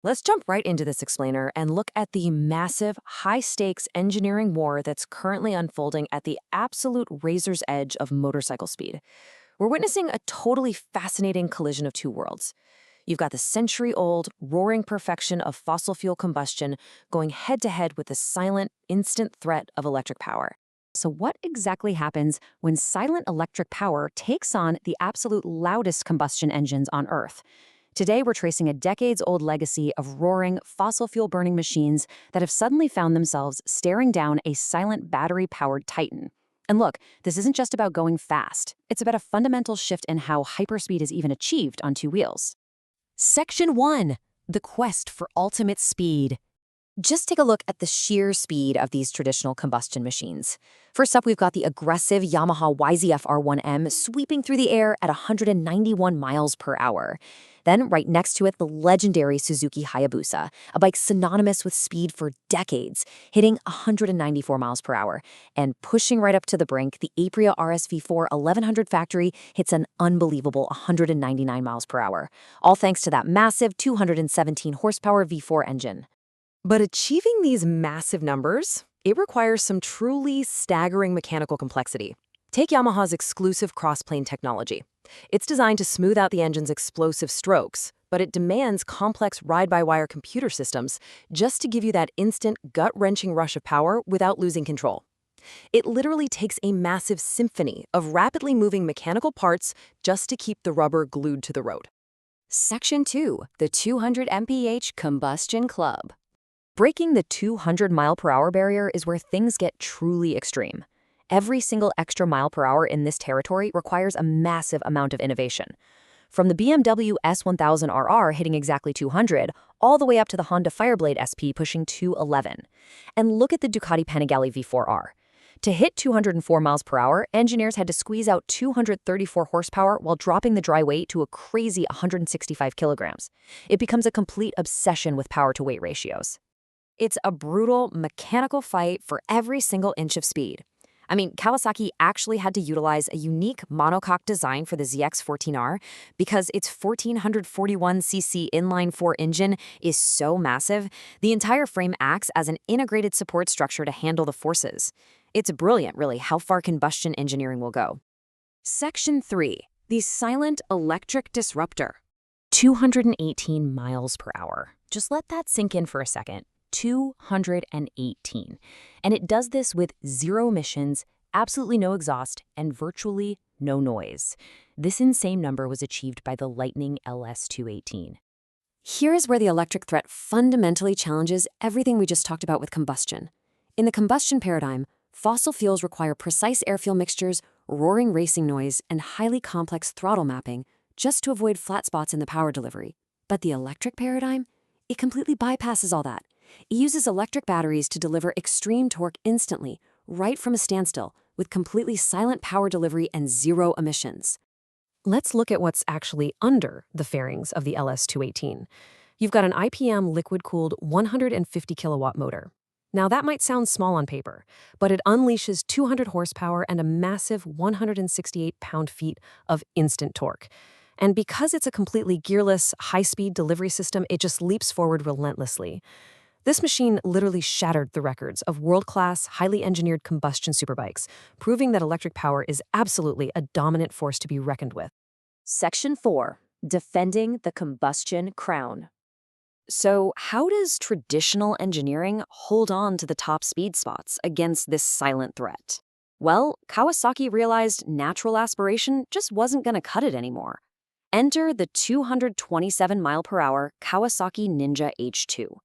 Let's jump right into this explainer and look at the massive, high-stakes engineering war that's currently unfolding at the absolute razor's edge of motorcycle speed. We're witnessing a totally fascinating collision of two worlds. You've got the century-old, roaring perfection of fossil fuel combustion going head-to-head with the silent, instant threat of electric power. So what exactly happens when silent electric power takes on the absolute loudest combustion engines on Earth? Today, we're tracing a decades-old legacy of roaring, fossil fuel-burning machines that have suddenly found themselves staring down a silent battery-powered titan. And look, this isn't just about going fast. It's about a fundamental shift in how hyperspeed is even achieved on two wheels. Section 1. The Quest for Ultimate Speed. Just take a look at the sheer speed of these traditional combustion machines. First up, we've got the aggressive Yamaha YZF R1M sweeping through the air at 191 miles per hour. Then, right next to it, the legendary Suzuki Hayabusa, a bike synonymous with speed for decades, hitting 194 miles per hour. And pushing right up to the brink, the Aprilia RSV4 1100 factory hits an unbelievable 199 miles per hour, all thanks to that massive 217 horsepower V4 engine. But achieving these massive numbers, it requires some truly staggering mechanical complexity. Take Yamaha's exclusive crossplane technology. It's designed to smooth out the engine's explosive strokes, but it demands complex ride-by-wire computer systems just to give you that instant, gut-wrenching rush of power without losing control. It literally takes a massive symphony of rapidly moving mechanical parts just to keep the rubber glued to the road. Section 2. The 200 MPH Combustion Club. Breaking the 200-mile-per-hour barrier is where things get truly extreme. Every single extra mile per hour in this territory requires a massive amount of innovation. From the BMW S1000RR hitting exactly 200, all the way up to the Honda Fireblade SP pushing 211. And look at the Ducati Panigale V4R. To hit 204 miles per hour, engineers had to squeeze out 234 horsepower while dropping the dry weight to a crazy 165 kilograms. It becomes a complete obsession with power-to-weight ratios. It's a brutal, mechanical fight for every single inch of speed. I mean, Kawasaki actually had to utilize a unique monocoque design for the ZX-14R because its 1441cc inline-4 engine is so massive, the entire frame acts as an integrated support structure to handle the forces. It's brilliant, really, how far combustion engineering will go. Section 3. The Silent Electric Disruptor. 218 miles per hour. Just let that sink in for a second. 218. And it does this with zero emissions, absolutely no exhaust, and virtually no noise. This insane number was achieved by the Lightning LS218. Here's where the electric threat fundamentally challenges everything we just talked about with combustion. In the combustion paradigm, fossil fuels require precise air-fuel mixtures, roaring racing noise, and highly complex throttle mapping just to avoid flat spots in the power delivery. But the electric paradigm? It completely bypasses all that. It uses electric batteries to deliver extreme torque instantly, right from a standstill, with completely silent power delivery and zero emissions. Let's look at what's actually under the fairings of the LS218. You've got an IPM liquid-cooled 150-kilowatt motor. Now, that might sound small on paper, but it unleashes 200 horsepower and a massive 168 pound-feet of instant torque. And because it's a completely gearless, high-speed delivery system, it just leaps forward relentlessly. This machine literally shattered the records of world-class, highly engineered combustion superbikes, proving that electric power is absolutely a dominant force to be reckoned with. Section 4. Defending the Combustion Crown. So, how does traditional engineering hold on to the top speed spots against this silent threat? Well, Kawasaki realized natural aspiration just wasn't going to cut it anymore. Enter the 227-mile-per-hour Kawasaki Ninja H2.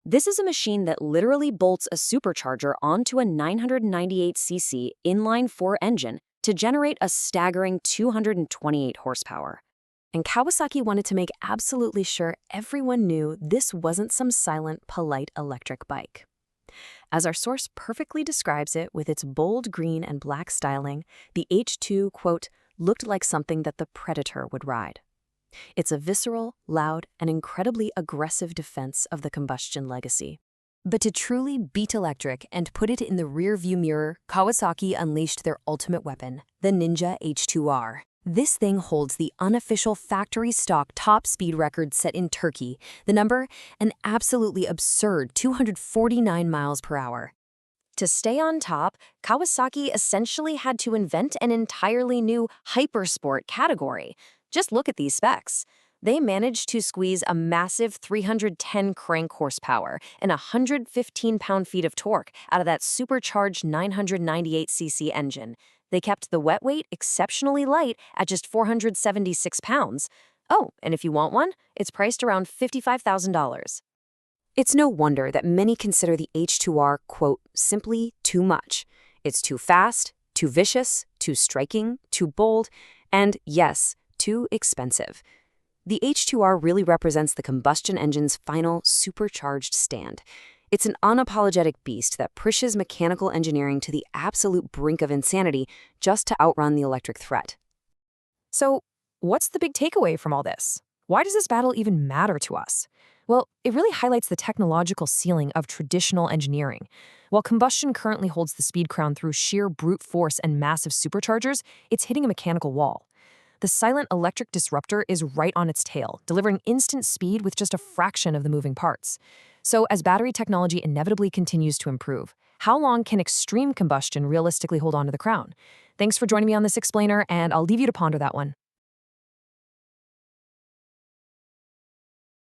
This is a machine that literally bolts a supercharger onto a 998cc inline-4 engine to generate a staggering 228 horsepower. And Kawasaki wanted to make absolutely sure everyone knew this wasn't some silent, polite electric bike. As our source perfectly describes it with its bold green and black styling, the H2, quote, looked like something that the Predator would ride. It's a visceral, loud, and incredibly aggressive defense of the combustion legacy. But to truly beat electric and put it in the rear-view mirror, Kawasaki unleashed their ultimate weapon, the Ninja H2R. This thing holds the unofficial factory stock top speed record set in Turkey. The number? An absolutely absurd 249 miles per hour. To stay on top, Kawasaki essentially had to invent an entirely new hypersport category. Just look at these specs. They managed to squeeze a massive 310 crank horsepower and 115 pound-feet of torque out of that supercharged 998cc engine. They kept the wet weight exceptionally light at just 476 pounds. Oh, and if you want one, it's priced around $55,000. It's no wonder that many consider the H2R, quote, simply too much. It's too fast, too vicious, too striking, too bold, and yes, too expensive. The H2R really represents the combustion engine's final supercharged stand. It's an unapologetic beast that pushes mechanical engineering to the absolute brink of insanity just to outrun the electric threat. So, what's the big takeaway from all this? Why does this battle even matter to us? Well, it really highlights the technological ceiling of traditional engineering. While combustion currently holds the speed crown through sheer brute force and massive superchargers, it's hitting a mechanical wall. The silent electric disruptor is right on its tail, delivering instant speed with just a fraction of the moving parts. So, as battery technology inevitably continues to improve, how long can extreme combustion realistically hold on to the crown? Thanks for joining me on this explainer, and I'll leave you to ponder that one.